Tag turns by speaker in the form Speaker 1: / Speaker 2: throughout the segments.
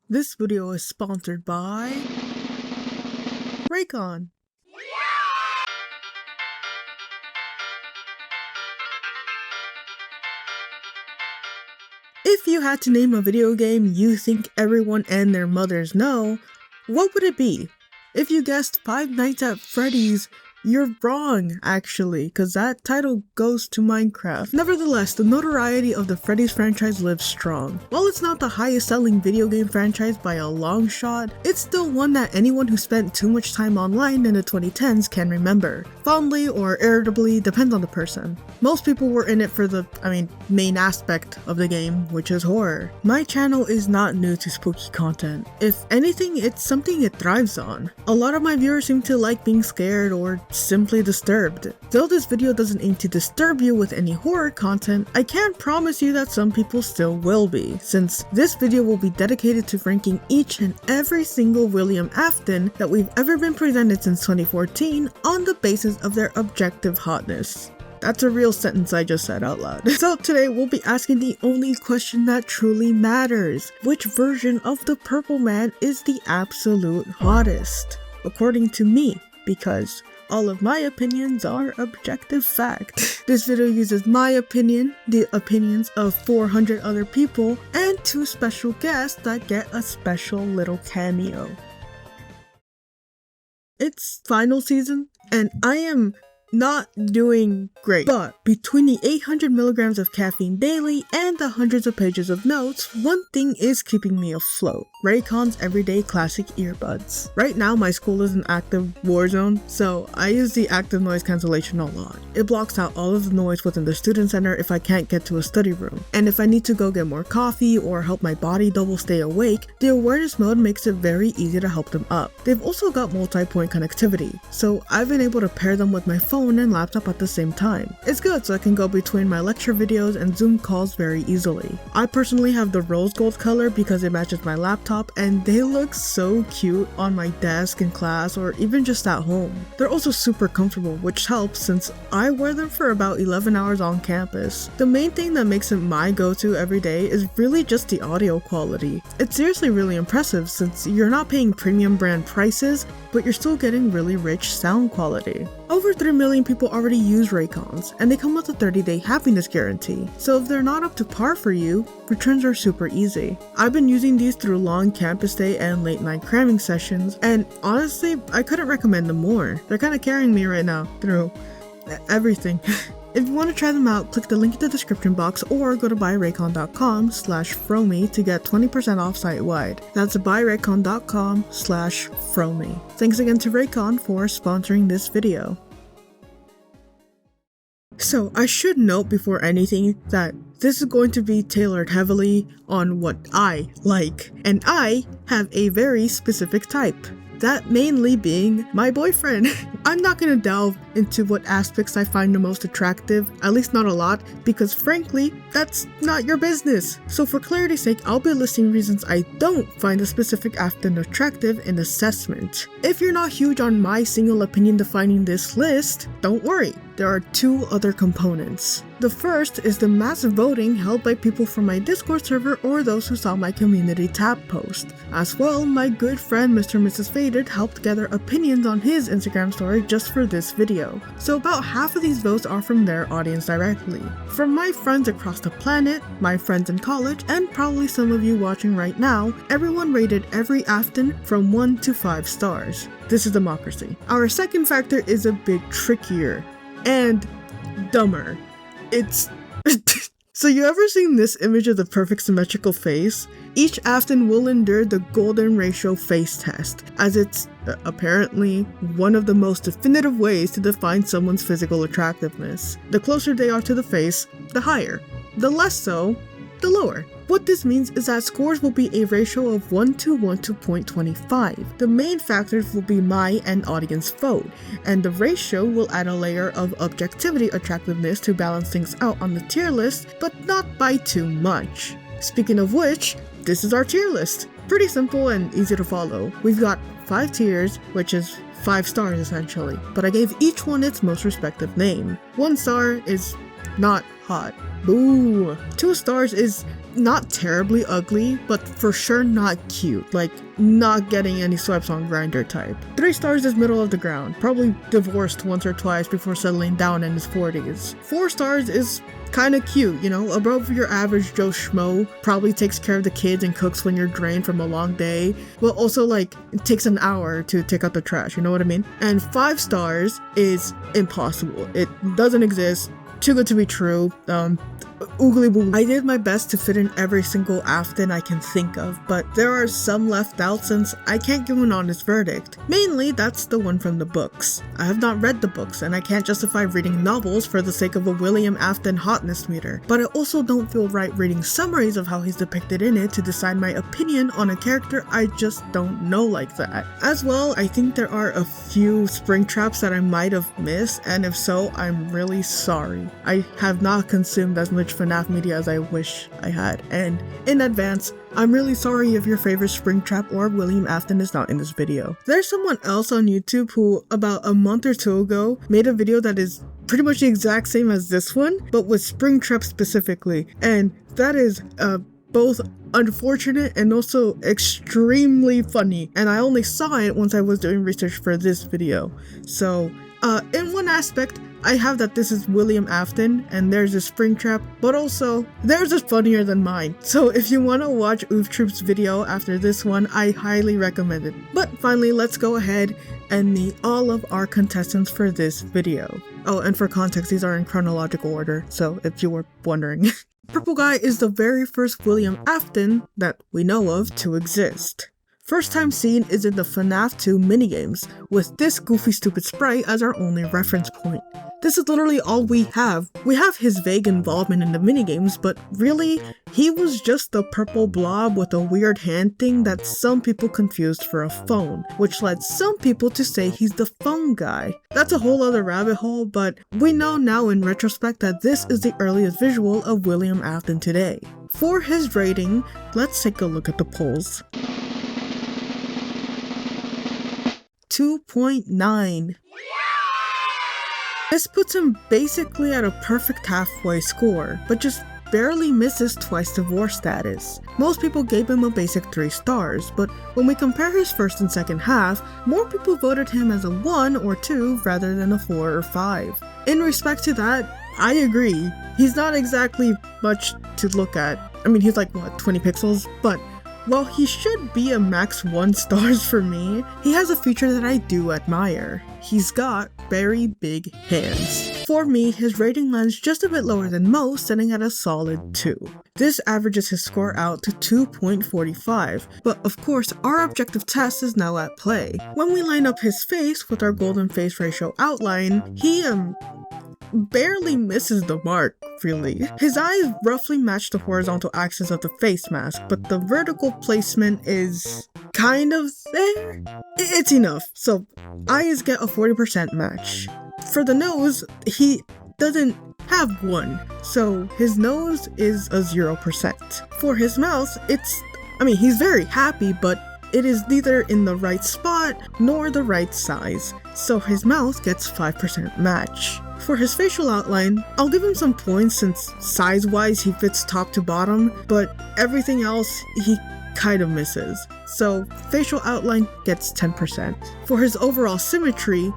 Speaker 1: This video is sponsored by Raycon. If you had to name a video game you think everyone and their mothers know, what would it be? If you guessed Five Nights at Freddy's, you're wrong, actually, because that title goes to Minecraft. Nevertheless, the notoriety of the Freddy's franchise lives strong. While it's not the highest selling video game franchise by a long shot, it's still one that anyone who spent too much time online in the 2010s can remember. Fondly or irritably, depends on the person. Most people were in it for the, main aspect of the game, which is horror. My channel is not new to spooky content. If anything, it's something it thrives on. A lot of my viewers seem to like being scared or simply disturbed. Though this video doesn't aim to disturb you with any horror content, I can promise you that some people still will be, since this video will be dedicated to ranking each and every single William Afton that we've ever been presented since 2014 on the basis of their objective hotness. That's a real sentence I just said out loud. So today we'll be asking the only question that truly matters. Which version of the Purple Man is the absolute hottest? According to me, because all of my opinions are objective fact. This video uses my opinion, the opinions of 400 other people, and 2 special guests that get a special little cameo. It's final season, and I am not doing great, but between the 800 milligrams of caffeine daily and the hundreds of pages of notes, one thing is keeping me afloat: Raycon's everyday classic earbuds. Right now my school is an active war zone, so I use the active noise cancellation a lot. It blocks out all of the noise within the student center if I can't get to a study room, and if I need to go get more coffee or help my body double stay awake, the awareness mode makes it very easy to help them up. They've also got multi-point connectivity, so I've been able to pair them with my phone and laptop at the same time. It's good so I can go between my lecture videos and Zoom calls very easily. I personally have the rose gold color because it matches my laptop, and they look so cute on my desk in class or even just at home. They're also super comfortable, which helps since I wear them for about 11 hours on campus. The main thing that makes it my go-to every day is really just the audio quality. It's seriously really impressive since you're not paying premium brand prices, but you're still getting really rich sound quality. Over 3 million people already use Raycons, and they come with a 30-day happiness guarantee, so if they're not up to par for you, returns are super easy. I've been using these through long campus day and late night cramming sessions, and honestly, I couldn't recommend them more. They're kind of carrying me right now through everything. If you want to try them out, click the link in the description box or go to buyraycon.com/fromy to get 20% off site-wide. That's buyraycon.com/fromy. Thanks again to Raycon for sponsoring this video. So I should note before anything that this is going to be tailored heavily on what I like, and I have a very specific type. That mainly being my boyfriend. I'm not gonna delve into what aspects I find the most attractive, at least not a lot, because frankly, that's not your business. So for clarity's sake, I'll be listing reasons I don't find a specific Afton attractive in assessment. If you're not huge on my single opinion defining this list, don't worry. There are 2 other components. The first is the massive voting held by people from my Discord server or those who saw my community tab post. As well, my good friend Mr. and Mrs. Faded helped gather opinions on his Instagram story just for this video. So about half of these votes are from their audience directly. From my friends across the planet, my friends in college, and probably some of you watching right now, everyone rated every Afton from 1 to 5 stars. This is democracy. Our second factor is a bit trickier and dumber. It's So you ever seen this image of the perfect symmetrical face? Each Afton will endure the golden ratio face test, as it's apparently one of the most definitive ways to define someone's physical attractiveness. The closer they are to the face, the higher. The less so, the lower. What this means is that scores will be a ratio of 1 to 1 to 0.25. The main factors will be my and audience vote, and the ratio will add a layer of objectivity attractiveness to balance things out on the tier list, but not by too much. Speaking of which, this is our tier list. Pretty simple and easy to follow. We've got 5 tiers, which is 5 stars essentially, but I gave each one its most respective name. 1 star is not hot. Boo! 2 stars is not terribly ugly, but for sure not cute. Like, not getting any swipes on Grindr type. 3 stars is middle of the ground, probably divorced once or twice before settling down in his 40s. 4 stars is kinda cute, you know, above your average Joe Schmo, probably takes care of the kids and cooks when you're drained from a long day, but also like it takes an hour to take out the trash, you know what I mean? And 5 stars is impossible. It doesn't exist, too good to be true, oogly boo. I did my best to fit in every single Afton I can think of, but there are some left out since I can't give an honest verdict. Mainly, that's the one from the books. I have not read the books, and I can't justify reading novels for the sake of a William Afton hotness meter, but I also don't feel right reading summaries of how he's depicted in it to decide my opinion on a character I just don't know like that. As well, I think there are a few spring traps that I might have missed, and if so, I'm really sorry. I have not consumed as much FNaF media as I wish I had, and in advance, I'm really sorry if your favorite Springtrap or William Afton is not in this video. There's someone else on YouTube who, about a month or 2 ago, made a video that is pretty much the exact same as this one, but with Springtrap specifically, and that is both unfortunate and also extremely funny, and I only saw it once I was doing research for this video. So, in one aspect, I have that this is William Afton and there's a Springtrap, but also theirs is funnier than mine. So if you want to watch Troop's video after this one, I highly recommend it. But finally, let's go ahead and meet all of our contestants for this video. Oh, and for context, these are in chronological order, so if you were wondering. Purple Guy is the very first William Afton that we know of to exist. First time seen is in the FNaF 2 minigames, with this goofy stupid sprite as our only reference point. This is literally all we have. We have his vague involvement in the minigames, but really, he was just a purple blob with a weird hand thing that some people confused for a phone, which led some people to say he's the phone guy. That's a whole other rabbit hole, but we know now in retrospect that this is the earliest visual of William Afton today. For his rating, let's take a look at the polls. 2.9. This puts him basically at a perfect halfway score, but just barely misses twice divorce status. Most people gave him a basic 3 stars, but when we compare his first and second half, more people voted him as a 1 or 2 rather than a 4 or 5. In respect to that, I agree. He's not exactly much to look at. I mean, he's like, what, 20 pixels? But while he should be a max 1 stars for me, he has a feature that I do admire. He's got very big hands. For me, his rating lands just a bit lower than most, sitting at a solid 2. This averages his score out to 2.45, but of course our objective test is now at play. When we line up his face with our golden face ratio outline, he barely misses the mark, really. His eyes roughly match the horizontal axis of the face mask, but the vertical placement is kind of there. It's enough, so eyes get a 40% match. For the nose, he doesn't have one, so his nose is a 0%. For his mouth, he's very happy, but it is neither in the right spot nor the right size, so his mouth gets 5% match. For his facial outline, I'll give him some points since size-wise he fits top to bottom, but everything else he kind of misses. So facial outline gets 10%. For his overall symmetry,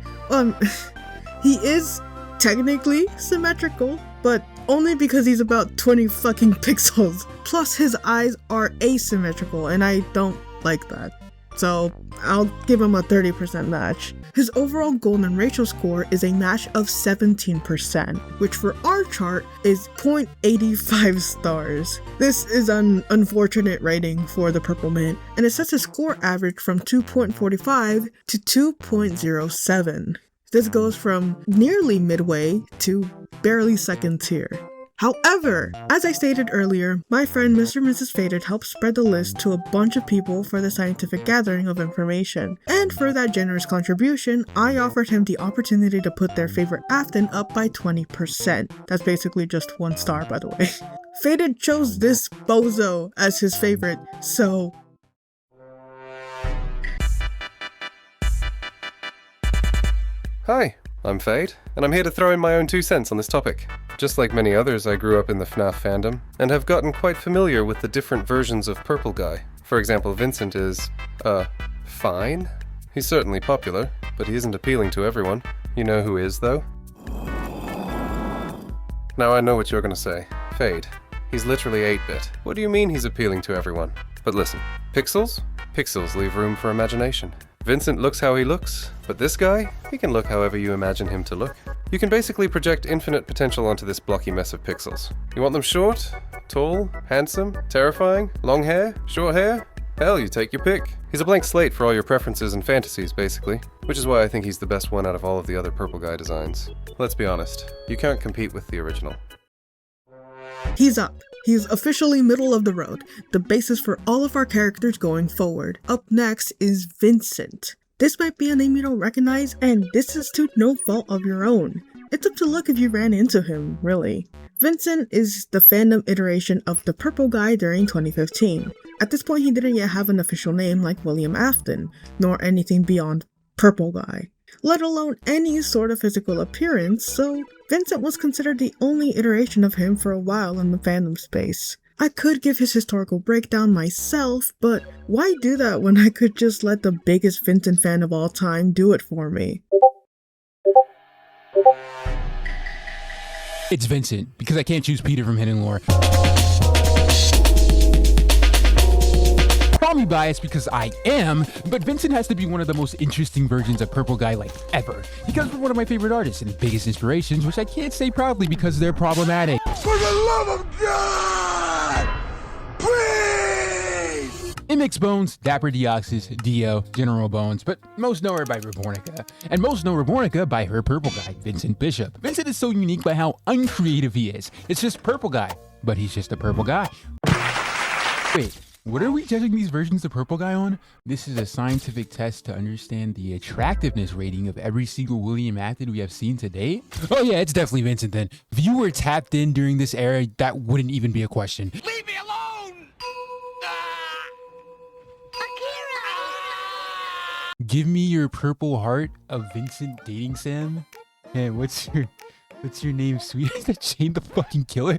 Speaker 1: he is technically symmetrical, but only because he's about 20 fucking pixels. Plus his eyes are asymmetrical and I don't like that. So I'll give him a 30% match. His overall golden ratio score is a match of 17%, which for our chart is 0.85 stars. This is an unfortunate rating for the Purple Mint, and it sets his score average from 2.45 to 2.07. This goes from nearly midway to barely second tier. However, as I stated earlier, my friend Mr. and Mrs. Faded helped spread the list to a bunch of people for the scientific gathering of information, and for that generous contribution, I offered him the opportunity to put their favorite Afton up by 20%. That's basically just 1 star, by the way. Faded chose this bozo as his favorite, so...
Speaker 2: Hi, I'm Fade, and I'm here to throw in my own 2 cents on this topic. Just like many others, I grew up in the FNaF fandom, and have gotten quite familiar with the different versions of Purple Guy. For example, Vincent is, fine? He's certainly popular, but he isn't appealing to everyone. You know who is, though? Now I know what you're gonna say. Fade. He's literally 8-bit. What do you mean he's appealing to everyone? But listen, pixels? Pixels leave room for imagination. Vincent looks how he looks, but this guy, he can look however you imagine him to look. You can basically project infinite potential onto this blocky mess of pixels. You want them short, tall, handsome, terrifying, long hair, short hair? Hell, you take your pick. He's a blank slate for all your preferences and fantasies, basically, which is why I think he's the best one out of all of the other Purple Guy designs. Let's be honest, you can't compete with the original.
Speaker 1: He's up. He's officially middle of the road, the basis for all of our characters going forward. Up next is Vincent. This might be a name you don't recognize, and this is to no fault of your own. It's up to luck if you ran into him, really. Vincent is the fandom iteration of the Purple Guy during 2015. At this point, he didn't yet have an official name like William Afton, nor anything beyond Purple Guy, let alone any sort of physical appearance, so Vincent was considered the only iteration of him for a while in the fandom space. I could give his historical breakdown myself, but why do that when I could just let the biggest Vincent fan of all time do it for me?
Speaker 3: It's Vincent, because I can't choose Peter from Hidden Lore. Call me biased because I am, but Vincent has to be one of the most interesting versions of Purple Guy like ever. He comes from one of my favorite artists and biggest inspirations, which I can't say proudly because they're problematic.
Speaker 4: For the love of God! Please!
Speaker 3: MX Bones, Dapper Deoxys, Dio, General Bones, but most know her by Rebornica, and most know Rebornica by her Purple Guy, Vincent Bishop. Vincent is so unique by how uncreative he is. It's just Purple Guy, but he's just a Purple Guy. Wait. What are we judging these versions of Purple Guy on? This is a scientific test to understand the attractiveness rating of every single William Afton we have seen to date? Oh yeah, it's definitely Vincent then. If you were tapped in during this era, that wouldn't even be a question.
Speaker 4: Leave me alone! Akira!
Speaker 3: Give me your purple heart of Vincent dating Sam. Hey, what's your name, sweet? Is that Shane the fucking killer?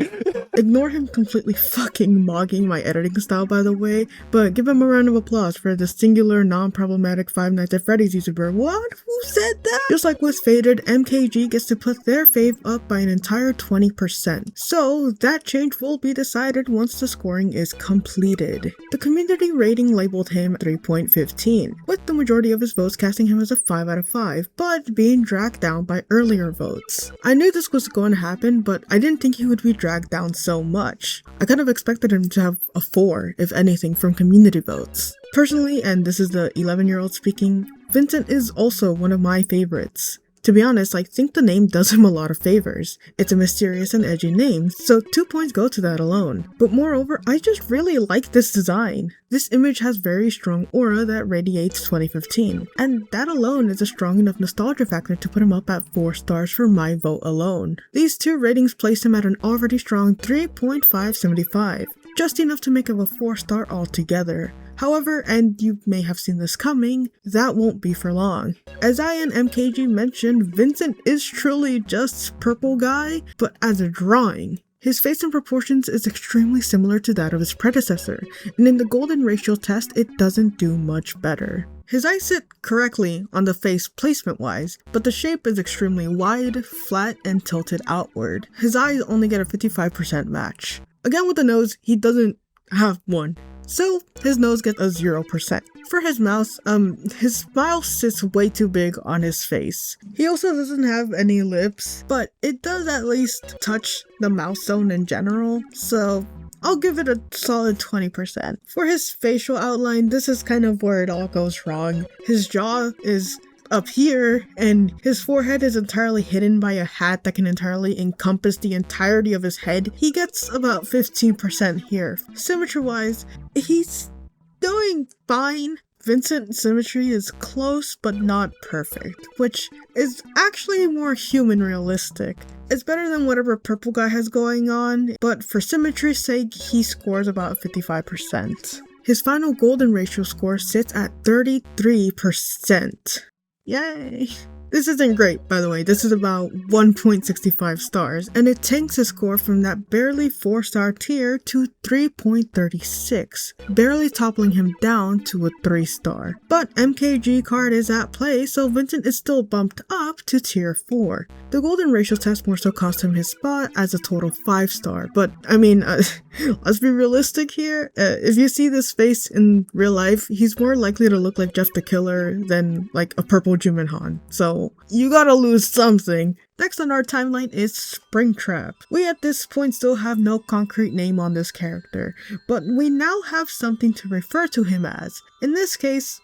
Speaker 1: Ignore him completely fucking mogging my editing style, by the way, but give him a round of applause for the singular, non-problematic Five Nights at Freddy's YouTuber. What? Who said that? Just like with Faded, MKG gets to put their fave up by an entire 20%. So that change will be decided once the scoring is completed. The community rating labeled him 3.15, with the majority of his votes casting him as a 5 out of 5, but being dragged down by earlier votes. I knew this was going to happen, but I didn't think he would be dragged down so much. I kind of expected him to have a 4, if anything, from community votes. Personally, and this is the 11-year-old speaking, Vincent is also one of my favorites. To be honest, I think the name does him a lot of favors. It's a mysterious and edgy name, so 2 points go to that alone. But moreover, I just really like this design. This image has very strong aura that radiates 2015, and that alone is a strong enough nostalgia factor to put him up at 4 stars for my vote alone. These two ratings place him at an already strong 3.575, just enough to make him a 4-star altogether. However, and you may have seen this coming, that won't be for long. As I and MKG mentioned, Vincent is truly just Purple Guy, but as a drawing. His face and proportions is extremely similar to that of his predecessor, and in the golden ratio test, it doesn't do much better. His eyes sit correctly on the face placement-wise, but the shape is extremely wide, flat, and tilted outward. His eyes only get a 55% match. Again with the nose, he doesn't have one. So his nose gets a 0%. For his mouth, his smile sits way too big on his face. He also doesn't have any lips, but it does at least touch the mouth zone in general, so I'll give it a solid 20%. For his facial outline, this is kind of where it all goes wrong. His jaw is up here, and his forehead is entirely hidden by a hat that can entirely encompass the entirety of his head. He gets about 15% here. Symmetry-wise, he's doing fine. Vincent's symmetry is close but not perfect, which is actually more human realistic. It's better than whatever Purple Guy has going on, but for symmetry's sake, he scores about 55%. His final golden ratio score sits at 33%. Yay! This isn't great, by the way. This is about 1.65 stars, and it tanks his score from that barely 4-star tier to 3.36, barely toppling him down to a 3-star. But MKG card is at play, so Vincent is still bumped up to tier 4. The golden ratio test more so cost him his spot as a total 5-star, but I mean, let's be realistic here. If you see this face in real life, he's more likely to look like Jeff the Killer than like a purple Juminhan, so you gotta lose something. Next on our timeline is Springtrap. We at this point still have no concrete name on this character, but we now have something to refer to him as. In this case,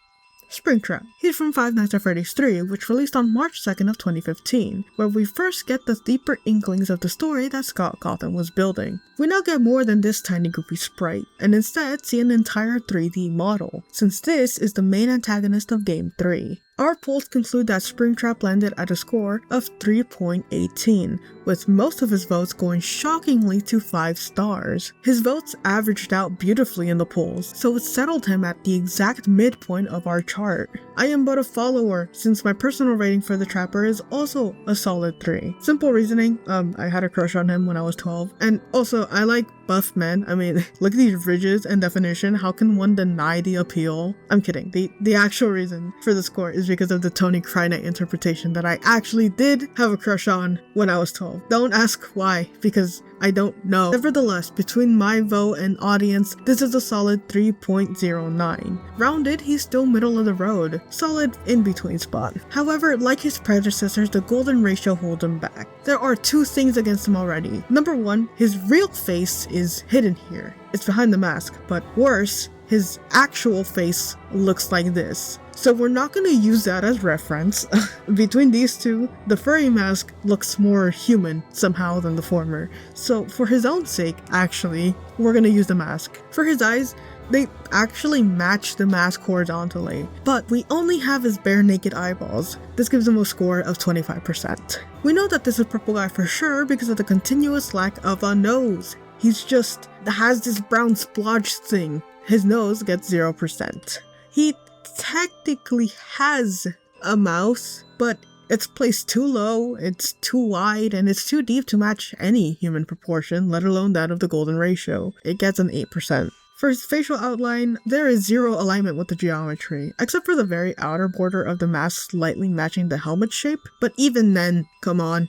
Speaker 1: Springtrap. He's from Five Nights at Freddy's 3, which released on March 2nd of 2015, where we first get the deeper inklings of the story that Scott Cawthon was building. We now get more than this tiny goofy sprite, and instead see an entire 3D model, since this is the main antagonist of Game 3. Our polls conclude that Springtrap landed at a score of 3.18, with most of his votes going shockingly to 5 stars. His votes averaged out beautifully in the polls, so it settled him at the exact midpoint of our chart. I am but a follower, since my personal rating for the Trapper is also a solid 3. Simple reasoning, I had a crush on him when I was 12, and also I like buff men. I mean, look at these ridges and definition, how can one deny the appeal? I'm kidding, the actual reason for the score is because of the Tony Krynite interpretation that I actually did have a crush on when I was 12. Don't ask why, because I don't know. Nevertheless, between my vote and audience, this is a solid 3.09. Rounded, he's still middle of the road. Solid in-between spot. However, like his predecessors, the golden ratio holds him back. There are 2 things against him already. Number 1, his real face is hidden here. It's behind the mask, but worse, his actual face looks like this. So we're not going to use that as reference. Between these two, the furry mask looks more human somehow than the former. So for his own sake, actually, we're going to use the mask. For his eyes, they actually match the mask horizontally, but we only have his bare naked eyeballs. This gives him a score of 25%. We know that this is Purple Guy for sure because of the continuous lack of a nose. He's just has this brown splotch thing. His nose gets 0%. He technically has a mouth, but it's placed too low, it's too wide, and it's too deep to match any human proportion, let alone that of the golden ratio. It gets an 8%. For his facial outline, there is 0 alignment with the geometry, except for the very outer border of the mask slightly matching the helmet shape, but even then, come on.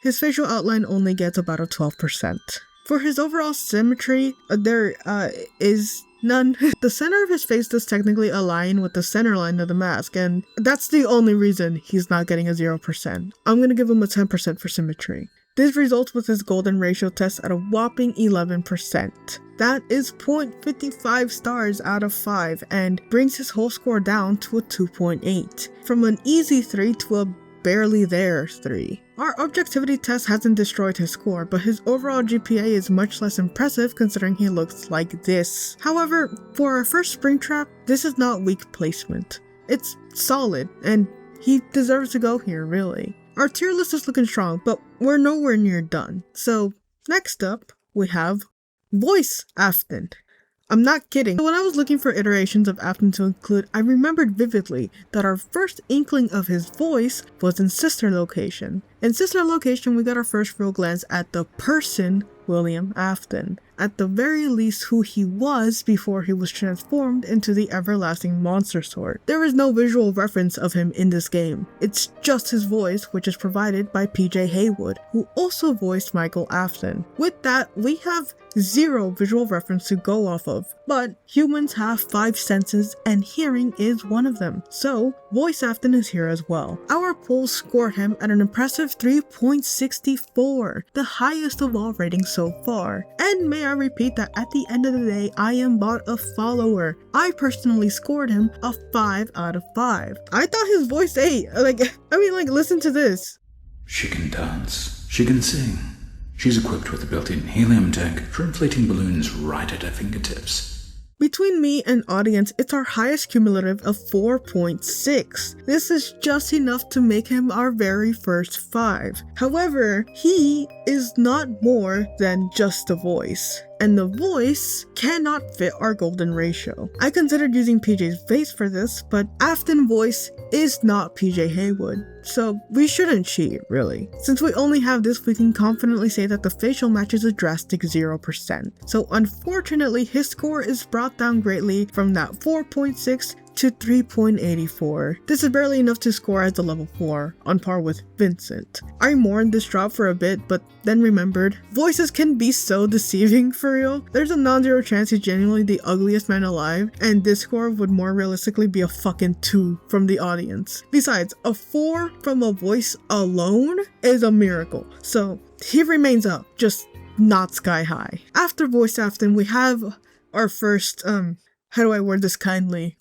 Speaker 1: His facial outline only gets about a 12%. For his overall symmetry, there is none. The center of his face does technically align with the center line of the mask, and that's the only reason he's not getting a 0%. I'm gonna give him a 10% for symmetry. This results with his golden ratio test at a whopping 11%. That is 0.55 stars out of 5 and brings his whole score down to a 2.8, from an easy 3 to a barely there 3. Our objectivity test hasn't destroyed his score, but his overall GPA is much less impressive considering he looks like this. However, for our first Springtrap, this is not weak placement. It's solid, and he deserves to go here, really. Our tier list is looking strong, but we're nowhere near done. So, next up, we have Voice Afton. I'm not kidding. When I was looking for iterations of Afton to include, I remembered vividly that our first inkling of his voice was in Sister Location. In Sister Location, we got our first real glance at the person William Afton. At the very least, who he was before he was transformed into the everlasting monster sword. There is no visual reference of him in this game. It's just his voice, which is provided by PJ Haywood, who also voiced Michael Afton. With that, we have 0 visual reference to go off of, but humans have 5 senses and hearing is one of them, so Voice Afton is here as well. Our polls score him at an impressive 3.64, the highest of all ratings so far. And may I repeat that at the end of the day, I am but a follower. I personally scored him a 5 out of 5. I thought his voice ate. Listen to this.
Speaker 5: She can dance. She can sing. She's equipped with a built-in helium tank for inflating balloons right at her fingertips.
Speaker 1: Between me and audience, it's our highest cumulative of 4.6. This is just enough to make him our very first 5. However, he is not more than just a voice. and the voice cannot fit our golden ratio. I considered using PJ's face for this, but Afton voice is not PJ Haywood, so we shouldn't cheat, really. Since we only have this, we can confidently say that the facial match is a drastic 0%. So unfortunately, his score is brought down greatly from that 4.6 to 3.84. This is barely enough to score as a level 4, on par with Vincent. I mourned this drop for a bit, but then remembered, voices can be so deceiving for real. There's a non-zero chance he's genuinely the ugliest man alive, and this score would more realistically be a fucking 2 from the audience. Besides, a 4 from a voice alone is a miracle, so he remains up, just not sky high. After voice Afton, we have our first, how do I word this kindly?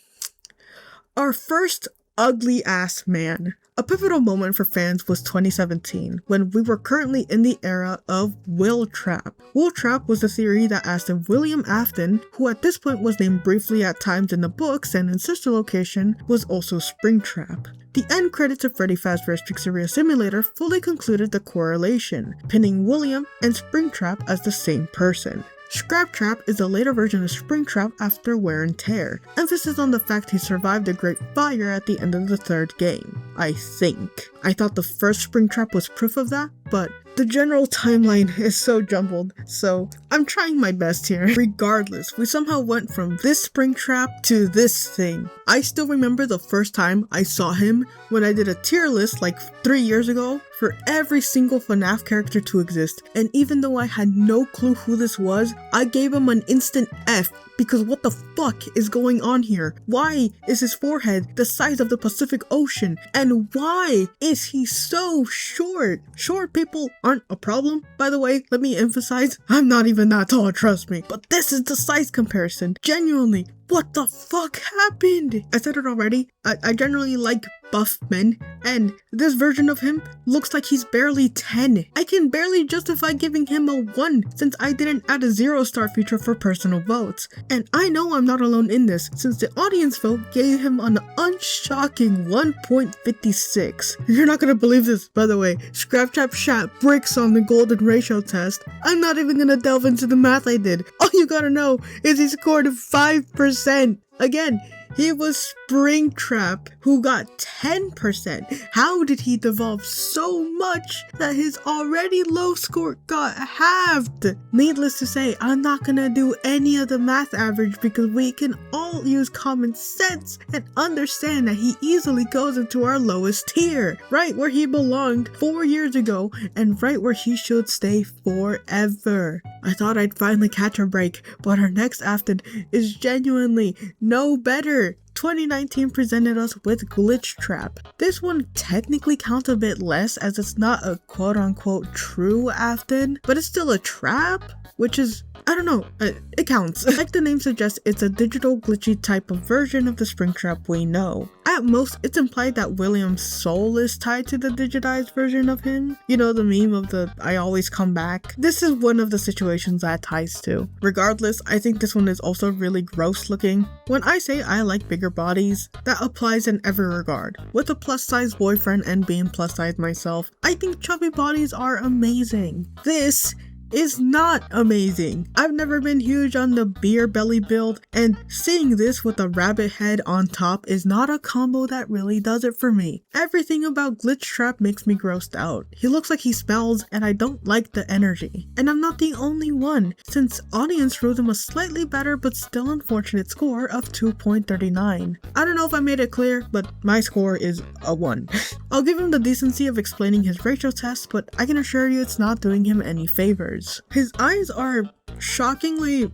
Speaker 1: Our first ugly ass man. A pivotal moment for fans was 2017, when we were currently in the era of WILLTRAP. WILLTRAP was a theory that asked if William Afton, who at this point was named briefly at times in the books and in sister location, was also SPRINGTRAP. The end credits of Freddy Fazbear's Pizzaria Simulator fully concluded the correlation, pinning William and SPRINGTRAP as the same person. SCRAPTRAP is a later version of SPRINGTRAP after wear and tear. Emphasis on the fact he survived a great fire at the end of the third game, I think. I thought the first SPRINGTRAP was proof of that, but the general timeline is so jumbled, so I'm trying my best here. Regardless, we somehow went from this SPRINGTRAP to this thing. I still remember the first time I saw him when I did a tier list like 3 years ago for every single FNaF character to exist, and even though I had no clue who this was, I gave him an instant F because what the fuck is going on here? Why is his forehead the size of the Pacific Ocean? And why is he so short? Short people aren't a problem, by the way. Let me emphasize, I'm not even that tall, trust me. But this is the size comparison. Genuinely, what the fuck happened? I said it already, I generally like buff men, and this version of him looks like he's barely 10. I can barely justify giving him a 1 since I didn't add a 0-star feature for personal votes. And I know I'm not alone in this since the audience vote gave him an unshocking 1.56. You're not gonna believe this, by the way. SCRAPTRAP shot bricks on the golden ratio test. I'm not even gonna delve into the math I did. All you gotta know is he scored 5%. Again, he was SPRINGTRAP, who got 10%. How did he devolve so much that his already low score got halved? Needless to say, I'm not gonna do any of the math average because we can all use common sense and understand that he easily goes into our lowest tier, right where he belonged 4 years ago and right where he should stay forever. I thought I'd finally catch a break, but our next Afton is genuinely no better. 2019 presented us with GLITCHTRAP. This one technically counts a bit less as it's not a quote-unquote true Afton, but it's still a trap, which is, I don't know, it counts. Like the name suggests, it's a digital glitchy type of version of the SPRINGTRAP we know. At most, it's implied that William's soul is tied to the digitized version of him. You know, the meme of the I always come back. This is one of the situations that ties to. Regardless, I think this one is also really gross looking. When I say I like bigger bodies, that applies in every regard. With a plus size boyfriend and being plus size myself, I think chubby bodies are amazing. This is not amazing. I've never been huge on the beer belly build, and seeing this with a rabbit head on top is not a combo that really does it for me. Everything about GLITCHTRAP makes me grossed out. He looks like he smells, and I don't like the energy. And I'm not the only one, since audience wrote him a slightly better but still unfortunate score of 2.39. I don't know if I made it clear, but my score is a 1. I'll give him the decency of explaining his ratio test, but I can assure you it's not doing him any favors. His eyes are shockingly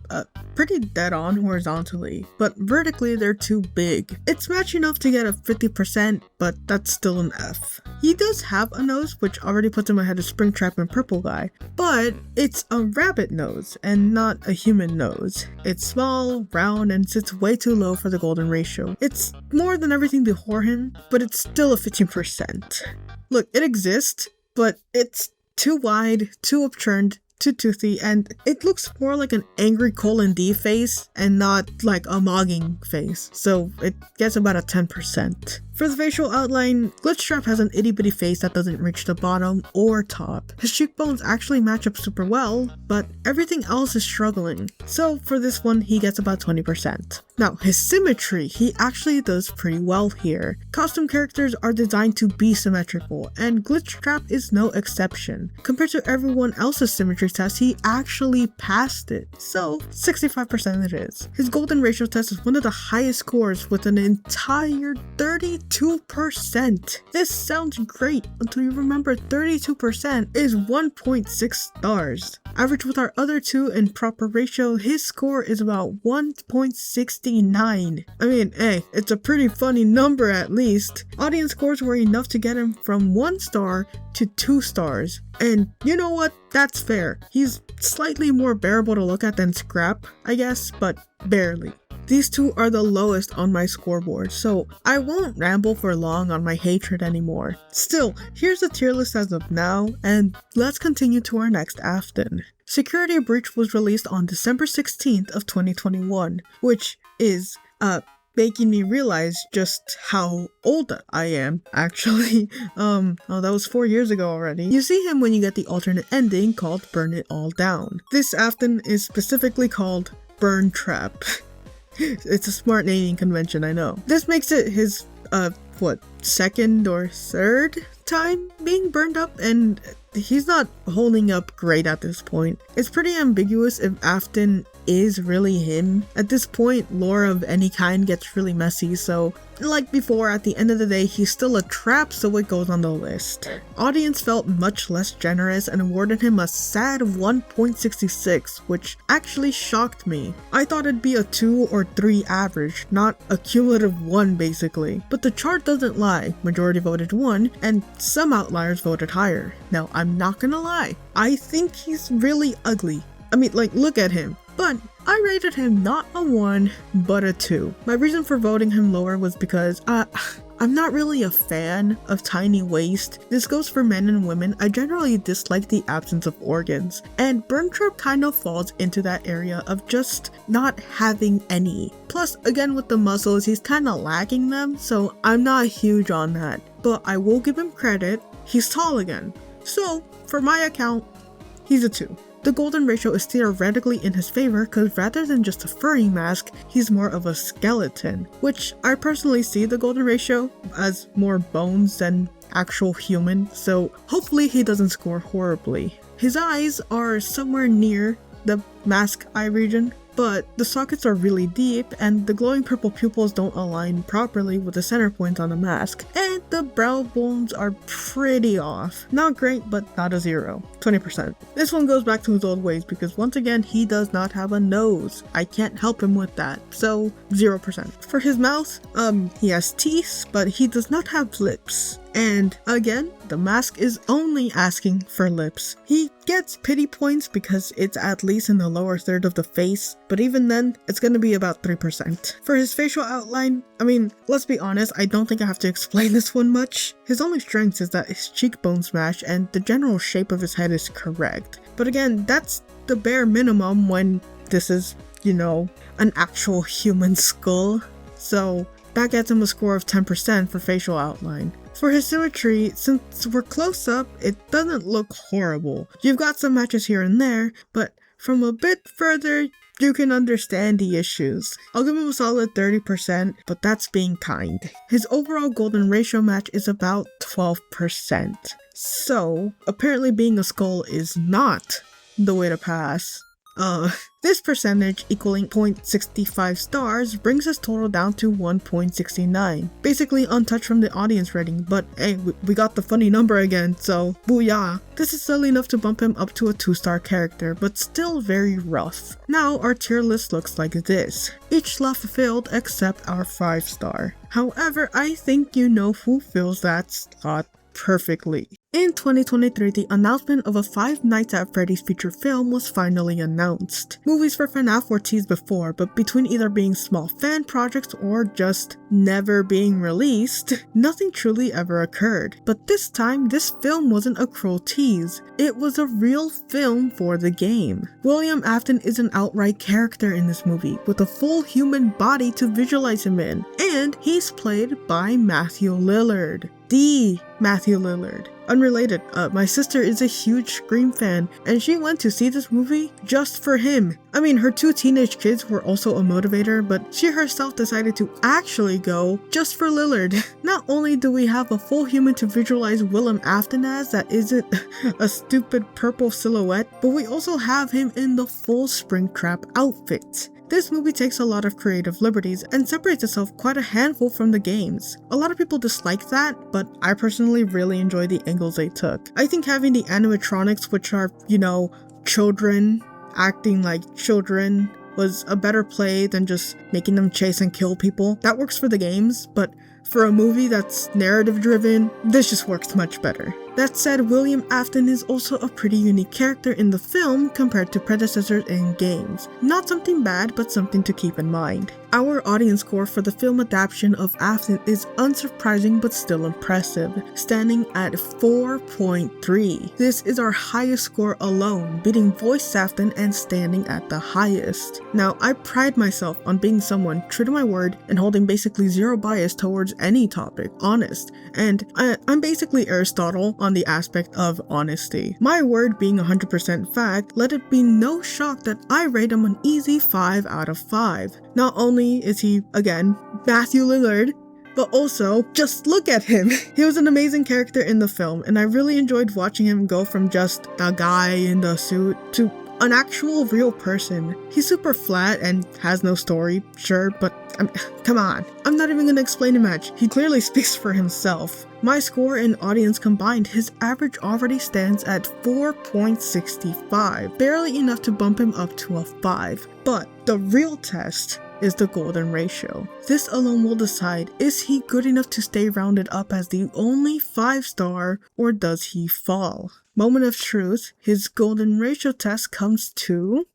Speaker 1: pretty dead on horizontally, but vertically they're too big. It's matched enough to get a 50%, but that's still an F. He does have a nose, which already puts him ahead of SPRINGTRAP and Purple Guy, but it's a rabbit nose and not a human nose. It's small, round, and sits way too low for the golden ratio. It's more than everything before him, but it's still a 15%. Look, it exists, but it's too wide, too upturned, too toothy, and it looks more like an angry colon D face and not like a mogging face, so it gets about a 10%. For the facial outline, GLITCHTRAP has an itty bitty face that doesn't reach the bottom or top. His cheekbones actually match up super well, but everything else is struggling. So for this one, he gets about 20%. Now, his symmetry, he actually does pretty well here. Costume characters are designed to be symmetrical, and GLITCHTRAP is no exception. Compared to everyone else's symmetry test, he actually passed it. So, 65% it is. His golden ratio test is one of the highest scores with an entire 32%. This sounds great until you remember 32% is 1.6 stars. Average with our other two in proper ratio, his score is about 1.69. I mean, hey, it's a pretty funny number at least. Audience scores were enough to get him from 1 star to 2 stars. And you know what? That's fair. He's slightly more bearable to look at than Scrap, I guess, but barely. These two are the lowest on my scoreboard, so I won't ramble for long on my hatred anymore. Still, here's the tier list as of now, and let's continue to our next Afton. Security Breach was released on December 16th of 2021, which is, making me realize just how old I am, actually. Oh, that was 4 years ago already. You see him when you get the alternate ending called Burn It All Down. This Afton is specifically called BURNTRAP. It's a smart naming convention, I know. This makes it his, second or third time being burned up, and he's not holding up great at this point. It's pretty ambiguous if Afton is really him. At this point, lore of any kind gets really messy, so like before, at the end of the day, he's still a trap, so it goes on the list. Audience felt much less generous and awarded him a sad 1.66, which actually shocked me. I thought it'd be a 2 or 3 average, not a cumulative 1 basically. But the chart doesn't lie, majority voted 1, and some outliers voted higher. Now, I'm not gonna lie, I think he's really ugly. I mean, like, look at him. But I rated him not a 1, but a 2. My reason for voting him lower was because, I'm not really a fan of tiny waist. This goes for men and women. I generally dislike the absence of organs, and BURNTRAP kind of falls into that area of just not having any. Plus, again with the muscles, he's kind of lacking them, so I'm not huge on that. But I will give him credit, he's tall again. So, for my account, he's a 2. The golden ratio is theoretically in his favor because rather than just a furry mask, he's more of a skeleton, which I personally see the golden ratio as more bones than actual human, so hopefully he doesn't score horribly. His eyes are somewhere near the mask eye region, but the sockets are really deep and the glowing purple pupils don't align properly with the center points on the mask, and the brow bones are pretty off. Not great, but not a 0. 20%. This one goes back to his old ways because once again, he does not have a nose. I can't help him with that, so 0%. For his mouth, he has teeth, but he does not have lips. And again, the mask is only asking for lips. He gets pity points because it's at least in the lower third of the face, but even then, it's gonna be about 3%. For his facial outline, I mean, let's be honest, I don't think I have to explain this one much. His only strength is that his cheekbones match and the general shape of his head is correct. But again, that's the bare minimum when this is, you know, an actual human skull. So that gets him a score of 10% for facial outline. For his symmetry, since we're close up, it doesn't look horrible. You've got some matches here and there, but from a bit further, you can understand the issues. I'll give him a solid 30%, but that's being kind. His overall golden ratio match is about 12%. So, apparently being a skull is not the way to pass. This percentage equaling 0.65 stars brings his total down to 1.69. Basically untouched from the audience rating, but hey, we got the funny number again, so booyah. This is still enough to bump him up to a 2-star character, but still very rough. Now our tier list looks like this. Each slot fulfilled except our 5-star. However, I think you know who fills that slot perfectly. In 2023, the announcement of a Five Nights at Freddy's feature film was finally announced. Movies for FNaF were teased before, but between either being small fan projects or just never being released, nothing truly ever occurred. But this time, this film wasn't a cruel tease. It was a real film for the game. William Afton is an outright character in this movie, with a full human body to visualize him in, and he's played by Matthew Lillard. The Matthew Lillard. Unrelated, my sister is a huge Scream fan, and she went to see this movie just for him. I mean, her 2 teenage kids were also a motivator, but she herself decided to actually go just for Lillard. Not only do we have a full human to visualize William Afton as that isn't a stupid purple silhouette, but we also have him in the full Springtrap outfit. This movie takes a lot of creative liberties and separates itself quite a handful from the games. A lot of people dislike that, but I personally really enjoy the angles they took. I think having the animatronics, which are, children acting like children, was a better play than just making them chase and kill people. That works for the games, but for a movie that's narrative driven, this just works much better. That said, William Afton is also a pretty unique character in the film compared to predecessors in games. Not something bad, but something to keep in mind. Our audience score for the film adaptation of Afton is unsurprising but still impressive, standing at 4.3. This is our highest score alone, beating Voice Afton and standing at the highest. Now, I pride myself on being someone true to my word and holding basically zero bias towards any topic, honest, and I'm basically Aristotle on the aspect of honesty. My word being 100% fact, let it be no shock that I rate him an easy 5 out of 5. Not only is he, again, Matthew Lillard, but also, just look at him. He was an amazing character in the film, and I really enjoyed watching him go from just a guy in the suit to an actual real person. He's super flat and has no story, sure, but come on. I'm not even gonna explain him much. He clearly speaks for himself. My score and audience combined, his average already stands at 4.65, barely enough to bump him up to a 5. But the real test is the golden ratio. This alone will decide, is he good enough to stay rounded up as the only 5-star, or does he fall? Moment of truth, his golden ratio test comes to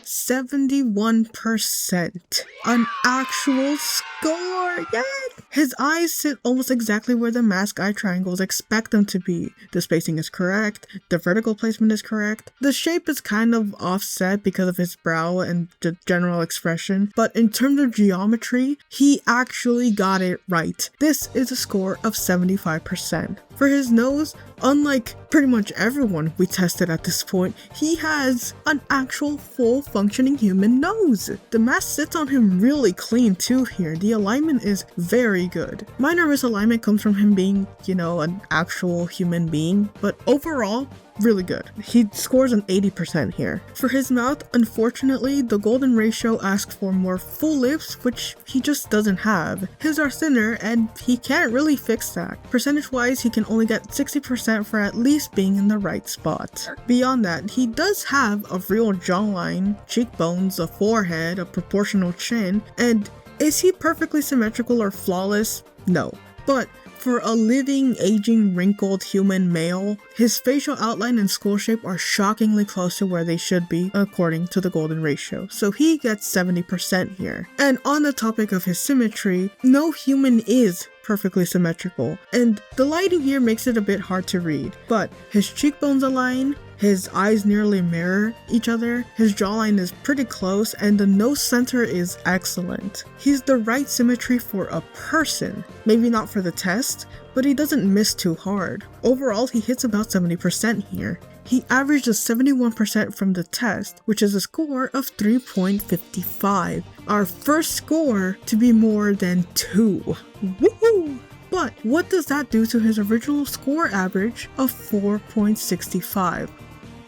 Speaker 1: 71%. An actual score! Yay! His eyes sit almost exactly where the mask eye triangles expect them to be. The spacing is correct, the vertical placement is correct, the shape is kind of offset because of his brow and the general expression, but in terms of geometry, he actually got it right. This is a score of 75%. For his nose, unlike pretty much everyone we tested at this point, he has an actual full functioning human nose. The mask sits on him really clean too here. The alignment is very good. Minor misalignment comes from him being, an actual human being, but overall, really good. He scores an 80% here. For his mouth, unfortunately, the golden ratio asks for more full lips, which he just doesn't have. His are thinner, and he can't really fix that. Percentage-wise, he can only get 60% for at least being in the right spot. Beyond that, he does have a real jawline, cheekbones, a forehead, a proportional chin, and is he perfectly symmetrical or flawless? No. But for a living, aging, wrinkled human male, his facial outline and skull shape are shockingly close to where they should be according to the golden ratio, so he gets 70% here. And on the topic of his symmetry, no human is perfectly symmetrical, and the lighting here makes it a bit hard to read, but his cheekbones align, his eyes nearly mirror each other, his jawline is pretty close, and the nose center is excellent. He's the right symmetry for a person, maybe not for the test, but he doesn't miss too hard. Overall, he hits about 70% here. He averaged a 71% from the test, which is a score of 3.55. Our first score to be more than 2. Woohoo! But what does that do to his original score average of 4.65?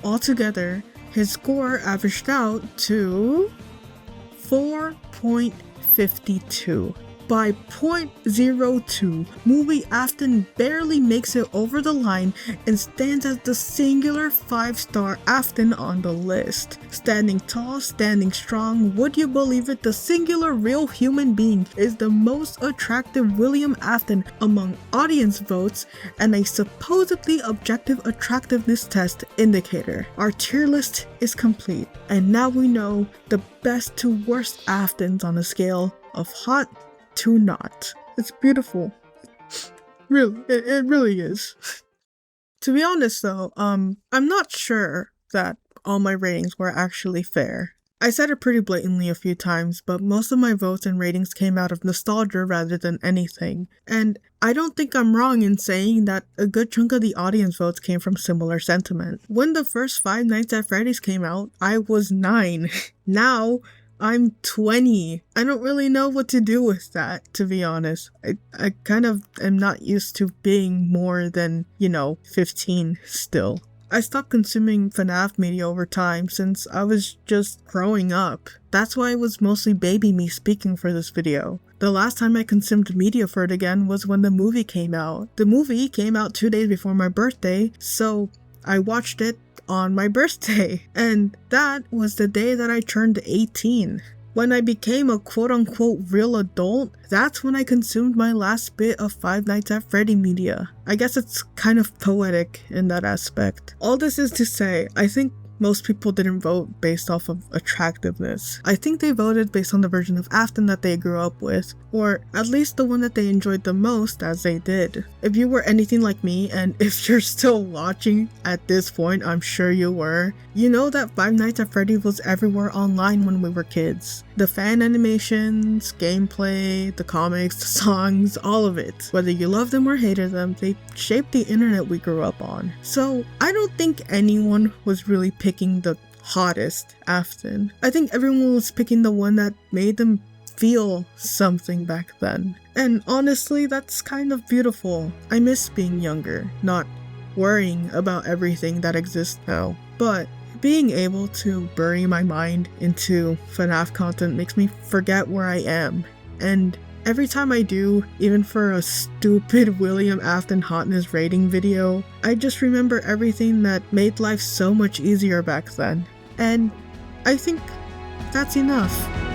Speaker 1: Altogether, his score averaged out to 4.52. by 0.02, movie Afton barely makes it over the line and stands as the singular 5-star Afton on the list. Standing tall, standing strong, would you believe it, the singular real human being is the most attractive William Afton among audience votes and a supposedly objective attractiveness test indicator. Our tier list is complete, and now we know the best to worst Aftons on a scale of hot to not. It's beautiful. Really, it really is. To be honest though, I'm not sure that all my ratings were actually fair. I said it pretty blatantly a few times, but most of my votes and ratings came out of nostalgia rather than anything. And I don't think I'm wrong in saying that a good chunk of the audience votes came from similar sentiment. When the first Five Nights at Freddy's came out, I was 9. Now, I'm 20. I don't really know what to do with that, to be honest. I kind of am not used to being more than, 15 still. I stopped consuming FNaF media over time since I was just growing up. That's why it was mostly baby me speaking for this video. The last time I consumed media for it again was when the movie came out. The movie came out 2 days before my birthday, so I watched it on my birthday. And that was the day that I turned 18. When I became a quote-unquote real adult, that's when I consumed my last bit of Five Nights at Freddy media. I guess it's kind of poetic in that aspect. All this is to say, I think most people didn't vote based off of attractiveness. I think they voted based on the version of Afton that they grew up with, or at least the one that they enjoyed the most as they did. If you were anything like me, and if you're still watching at this point, I'm sure you were, you know that Five Nights at Freddy was everywhere online when we were kids. The fan animations, gameplay, the comics, the songs, all of it. Whether you loved them or hated them, they shaped the internet we grew up on. So I don't think anyone was really picking the hottest Afton. I think everyone was picking the one that made them feel something back then. And honestly, that's kind of beautiful. I miss being younger, not worrying about everything that exists now. But being able to bury my mind into FNaF content makes me forget where I am. And every time I do, even for a stupid William Afton Hotness rating video, I just remember everything that made life so much easier back then. And I think that's enough.